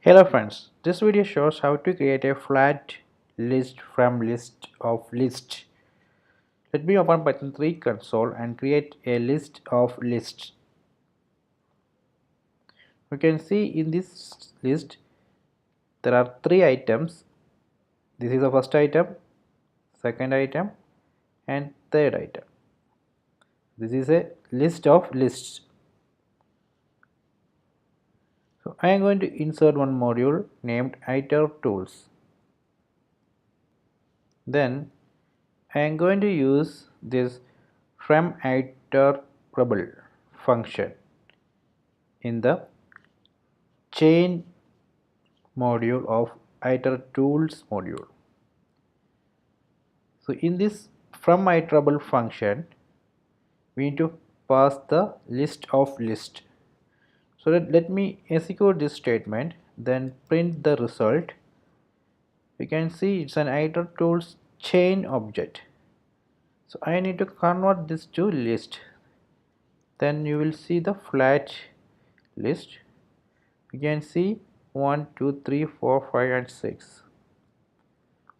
Hello friends, this video shows how to create a flat list from list of list. Let me open Python 3 console and create a list of lists. You can see in this list there are three items. This is the first item, second item and third item. This is a list of lists. So I am going to insert one module named itertools. Then I am going to use this from iterable function in the chain module of itertools module. So in this from iterable function we need to pass the list of list. So let me execute this statement, then print the result. You can see it's an itertools chain object. So I need to convert this to list. Then you will see the flat list. You can see 1 2 3 4 5 and 6.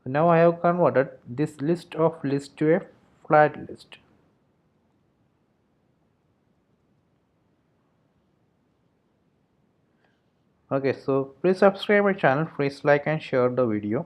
Now I have converted this list of list to a flat list. Okay, so please subscribe my channel, please like and share the video.